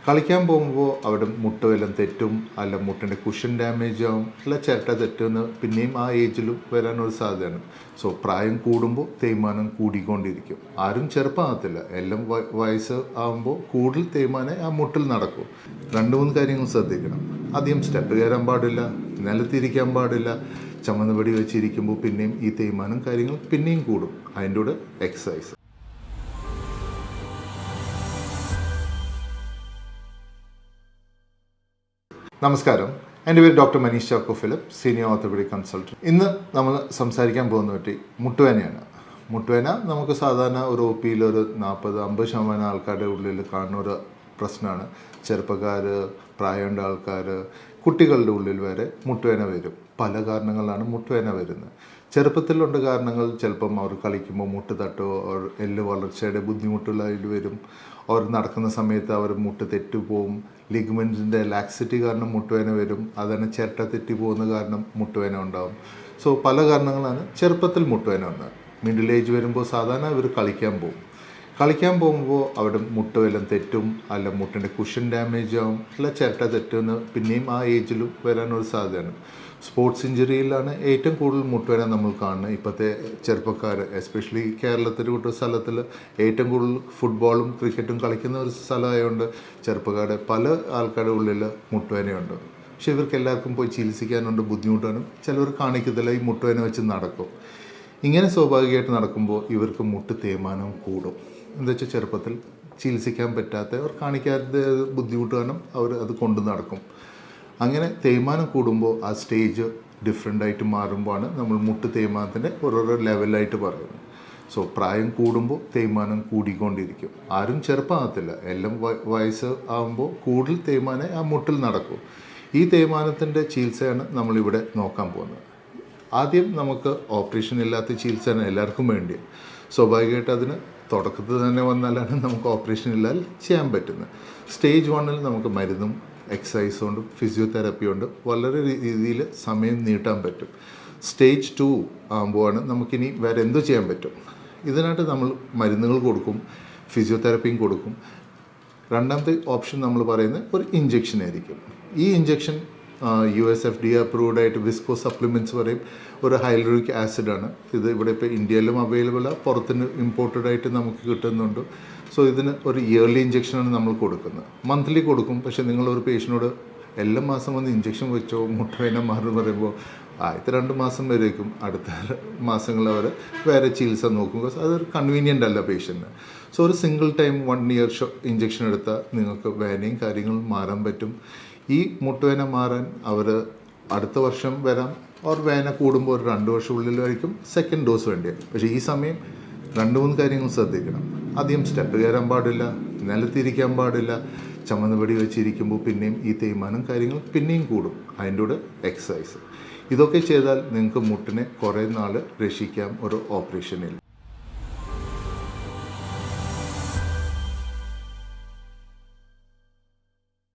കളിക്കാൻ പോകുമ്പോൾ അവിടെ മുട്ട് വല്ലതും തെറ്റും, അല്ല മുട്ടിൻ്റെ കുഷൻ ഡാമേജ് ആവും, അല്ല ചിരട്ട തെറ്റുമെന്ന് പിന്നെയും ആ ഏജിലും വരാനൊരു സാധ്യതയാണ്. സോ പ്രായം കൂടുമ്പോൾ തേയ്മാനം കൂടിക്കൊണ്ടിരിക്കും. ആരും ചെറുപ്പമാകത്തില്ല, എല്ലാം വയസ്സ് ആകുമ്പോൾ കൂടുതൽ തേയ്മാനം ആ മുട്ടിൽ നടക്കും. 2-3 കാര്യങ്ങൾ ശ്രദ്ധിക്കണം. ആദ്യം സ്റ്റെപ്പ് കയറാൻ പാടില്ല, നിലത്തിരിക്കാൻ പാടില്ല. ചുമന്ന വെടി വെച്ചിരിക്കുമ്പോൾ പിന്നെയും ഈ തേയ്മാനം കാര്യങ്ങൾ പിന്നെയും കൂടും. അതിൻ്റെ കൂടെ എക്സസൈസ്. നമസ്കാരം, എൻ്റെ പേര് doctor Manish Chacko Philip, senior orthopaedic consultant. ഇന്ന് നമ്മൾ സംസാരിക്കാൻ പോകുന്ന പറ്റി മുട്ടുവേനയാണ്. മുട്ടുവേന നമുക്ക് സാധാരണ ഒരു ഒ പിയിൽ ഒരു 40-50% ആൾക്കാരുടെ ഉള്ളിൽ കാണുന്ന ഒരു പ്രശ്നമാണ്. ചെറുപ്പക്കാർ, പ്രായമുള്ള ആൾക്കാർ, കുട്ടികളുടെ ഉള്ളിൽ വരെ മുട്ടുവേന വരും. പല കാരണങ്ങളാണ് മുട്ടുവേന വരുന്നത്. ചെറുപ്പത്തിലുണ്ട് കാരണങ്ങൾ, ചിലപ്പം അവർ കളിക്കുമ്പോൾ മുട്ട് തട്ടോ, അവർ എല്ല് വളർച്ചയുടെ ബുദ്ധിമുട്ടുള്ളതിൽ വരും. അവർ നടക്കുന്ന സമയത്ത് അവർ മുട്ട് തെറ്റുപോകും. ലിഗ്മെൻറ്റിൻ്റെ ലാക്സിറ്റി കാരണം മുട്ടുവേന വരും. അതന്നെ ചിരട്ട തെറ്റിപ്പോകുന്ന കാരണം മുട്ടുവേന ഉണ്ടാകും. സോ പല കാരണങ്ങളാണ് ചെറുപ്പത്തിൽ മുട്ടുവേന വന്നത്. മിഡിൽ ഏജ് വരുമ്പോൾ സാധാരണ ഇവർ കളിക്കാൻ പോകുമ്പോൾ അവിടെ മുട്ട് വല്ലതും തെറ്റും, അല്ല മുട്ടിൻ്റെ കുഷൻ ഡാമേജ് ആവും, അല്ല ചിരട്ട തെറ്റുമെന്ന് പിന്നെയും ആ ഏജിലും വരാനൊരു സാധ്യതയാണ്. സ്പോർട്സ് ഇഞ്ചുറിയിലാണ് ഏറ്റവും കൂടുതൽ മുട്ടുവേന നമ്മൾ കാണുന്നത്. ഇപ്പോഴത്തെ ചെറുപ്പക്കാർ, എസ്പെഷ്യലി കേരളത്തിൽ വിട്ട സ്ഥലത്തിൽ ഏറ്റവും കൂടുതൽ ഫുട്ബോളും ക്രിക്കറ്റും കളിക്കുന്ന ഒരു സ്ഥലമായതുകൊണ്ട് ചെറുപ്പക്കാരുടെ പല ആൾക്കാരുടെ ഉള്ളിൽ മുട്ടുവേനയുണ്ട്. പക്ഷേ ഇവർക്ക് എല്ലാവർക്കും പോയി ചികിത്സിക്കാനുണ്ട്, ബുദ്ധിമുട്ടാണ്. ചിലവർ കാണിക്കത്തില്ല, ഈ മുട്ടുവേന വെച്ച് നടക്കും. ഇങ്ങനെ സ്വാഭാവികമായിട്ട് നടക്കുമ്പോൾ ഇവർക്ക് മുട്ട് തേയ്മാനം കൂടും. എന്താ വെച്ചാൽ ചെറുപ്പത്തിൽ ചികിത്സിക്കാൻ പറ്റാത്ത, അവർ കാണിക്കാത്ത ബുദ്ധിമുട്ട് കാരണം അവർ അത് കൊണ്ടു നടക്കും. അങ്ങനെ തേയ്മാനം കൂടുമ്പോൾ ആ സ്റ്റേജ് ഡിഫറെൻ്റായിട്ട് മാറുമ്പോഴാണ് നമ്മൾ മുട്ട് തേയ്മാനത്തിൻ്റെ ഓരോരോ ലെവലായിട്ട് പറയുന്നത്. സോ പ്രായം കൂടുമ്പോൾ തേയ്മാനം കൂടിക്കൊണ്ടിരിക്കും. ആരും ചെറുപ്പമാകത്തില്ല, എല്ലാം വയസ്സ് ആകുമ്പോൾ കൂടുതൽ തേയ്മാനം ആ മുട്ടിൽ നടക്കും. ഈ തേയ്മാനത്തിൻ്റെ ചികിത്സയാണ് നമ്മളിവിടെ നോക്കാൻ പോകുന്നത്. ആദ്യം നമുക്ക് ഓപ്പറേഷൻ ഇല്ലാത്ത ചികിത്സയാണ് എല്ലാവർക്കും വേണ്ടി. സ്വാഭാവികമായിട്ട് അതിന് തുടക്കത്തിൽ തന്നെ വന്നാലാണ് നമുക്ക് ഓപ്പറേഷൻ ഇല്ലാതെ ചെയ്യാൻ പറ്റുന്നത്. സ്റ്റേജ് 1 നമുക്ക് മരുന്നും എക്സസൈസ് കൊണ്ടും ഫിസിയോതെറാപ്പി കൊണ്ടും വളരെ രീതിയിൽ സമയം നീട്ടാൻ പറ്റും. സ്റ്റേജ് 2 ആകുമ്പോഴാണ് നമുക്കിനി വേറെ എന്തു ചെയ്യാൻ പറ്റും. ഇതിനായിട്ട് നമ്മൾ മരുന്നുകൾ കൊടുക്കും, ഫിസിയോതെറാപ്പിയും കൊടുക്കും. രണ്ടാമത്തെ ഓപ്ഷൻ നമ്മൾ പറയുന്നത് ഒരു ഇഞ്ചെക്ഷൻ ആയിരിക്കും. ഈ ഇഞ്ചെക്ഷൻ USFDA അപ്രൂവ്ഡ് ആയിട്ട് വിസ്കോ സപ്ലിമെൻറ്റ്സ് പറയും, ഒരു ഹൈലൂറിക് ആസിഡാണ്. ഇത് ഇവിടെ ഇപ്പോൾ ഇന്ത്യയിലും അവൈലബിളാണ്, പുറത്തുനിന്ന് ഇമ്പോർട്ടഡ് ആയിട്ട് നമുക്ക് കിട്ടുന്നുണ്ട്. സോ ഇതിന് ഒരു ഇയർലി ഇഞ്ചെക്ഷനാണ് നമ്മൾ കൊടുക്കുന്നത്. മന്ത്ലി കൊടുക്കും. പക്ഷേ നിങ്ങളൊരു പേഷ്യനോട് എല്ലാ മാസം വന്ന് ഇഞ്ചെക്ഷൻ വെച്ചോ മുട്ടുവേന മാറും പറയുമ്പോൾ ആദ്യത്തെ 2 മാസം വരേക്കും, അടുത്ത മാസങ്ങൾ അവർ വേറെ ചികിത്സ നോക്കും. ബിക്കോസ് അതൊരു കൺവീനിയൻ്റ് അല്ല പേഷ്യൻറ്റിന്. സോ ഒരു സിംഗിൾ ടൈം 1 ഇയർ ഇഞ്ചെക്ഷൻ എടുത്താൽ നിങ്ങൾക്ക് വേനയും കാര്യങ്ങളും മാറാൻ പറ്റും. ഈ മുട്ടുവേന മാറാൻ അവർ അടുത്ത വർഷം വരാം. അവർ വേന കൂടുമ്പോൾ ഒരു 2 വർഷമുള്ളിലായിരിക്കും സെക്കൻഡ് ഡോസ് വേണ്ടിയത്. പക്ഷേ ഈ സമയം 2-3 കാര്യങ്ങൾ ശ്രദ്ധിക്കണം. ആദ്യം സ്റ്റെപ്പ് കയറാൻ പാടില്ല, നിലത്തിരിക്കാൻ പാടില്ല. ചുമന്ന വെടി വെച്ചിരിക്കുമ്പോൾ പിന്നെയും ഈ തേയ്മാനം കാര്യങ്ങൾ പിന്നെയും കൂടും. അതിൻ്റെ കൂടെ എക്സസൈസ്. ഇതൊക്കെ ചെയ്താൽ നിങ്ങൾക്ക് മുട്ടിനെ കുറേ നാൾ രക്ഷിക്കാം ഒരു ഓപ്പറേഷനിൽ.